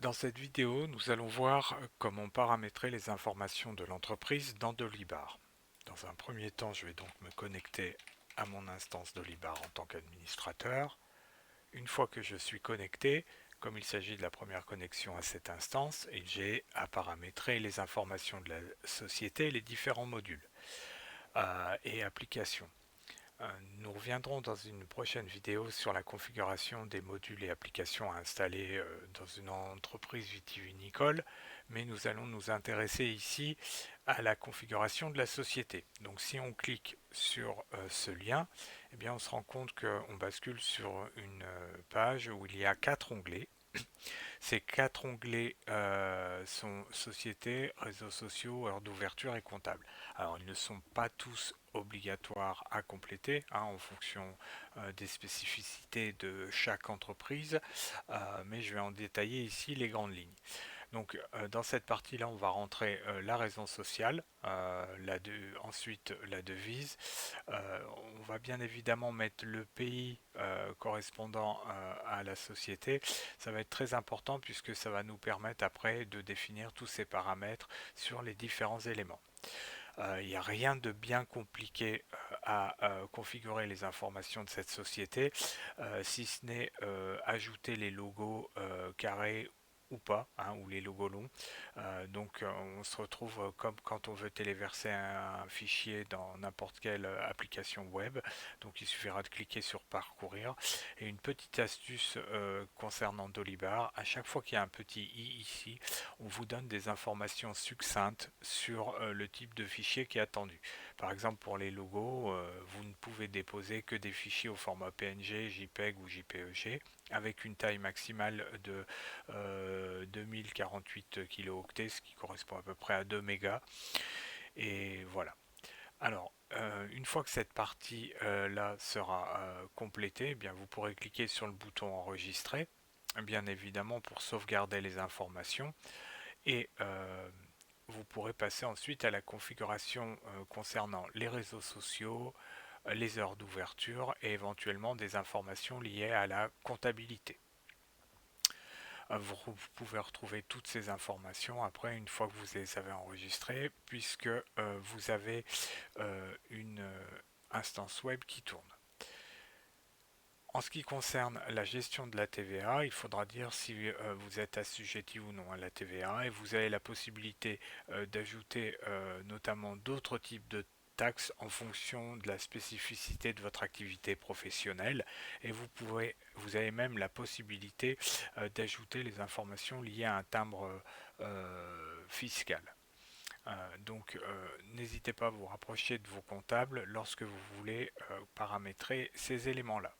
Dans cette vidéo, nous allons voir comment paramétrer les informations de l'entreprise dans Dolibar. Dans un premier temps, je vais donc me connecter à mon instance Dolibar en tant qu'administrateur. Une fois que je suis connecté, comme il s'agit de la première connexion à cette instance, j'ai à paramétrer les informations de la société et les différents modules et applications. Nous reviendrons dans une prochaine vidéo sur la configuration des modules et applications à installer dans une entreprise vitivinicole, mais nous allons nous intéresser ici à la configuration de la société. Donc si on clique sur ce lien, eh bien on se rend compte qu'on bascule sur une page où il y a 4 onglets. Ces 4 onglets sont société, réseaux sociaux, heures d'ouverture et comptable. Alors ils ne sont pas tous obligatoires à compléter en fonction des spécificités de chaque entreprise, mais je vais en détailler ici les grandes lignes. Donc dans cette partie-là, on va rentrer la raison sociale, ensuite la devise. On va bien évidemment mettre le pays correspondant à la société. Ça va être très important puisque ça va nous permettre après de définir tous ces paramètres sur les différents éléments. Il n'y a rien de bien compliqué à configurer les informations de cette société, si ce n'est ajouter les logos carrés ou pas, ou les logos longs. Donc on se retrouve comme quand on veut téléverser un fichier dans n'importe quelle application web. Donc il suffira de cliquer sur parcourir. Et une petite astuce concernant Dolibar, à chaque fois qu'il y a un petit i ici, on vous donne des informations succinctes sur le type de fichier qui est attendu. Par exemple, pour les logos, vous ne pouvez déposer que des fichiers au format PNG, JPEG ou JPEG avec une taille maximale de 2048 kilooctets, ce qui correspond à peu près à 2 mégas. Et voilà. Alors, une fois que cette partie là sera complétée, eh bien, vous pourrez cliquer sur le bouton enregistrer, bien évidemment pour sauvegarder les informations. Et vous pourrez passer ensuite à la configuration concernant les réseaux sociaux, les heures d'ouverture et éventuellement des informations liées à la comptabilité. Vous pouvez retrouver toutes ces informations après une fois que vous les avez enregistrées puisque vous avez une instance web qui tourne. En ce qui concerne la gestion de la TVA, il faudra dire si vous êtes assujetti ou non à la TVA et vous avez la possibilité d'ajouter notamment d'autres types de taxes en fonction de la spécificité de votre activité professionnelle et vous avez même la possibilité d'ajouter les informations liées à un timbre fiscal. Donc n'hésitez pas à vous rapprocher de vos comptables lorsque vous voulez paramétrer ces éléments-là.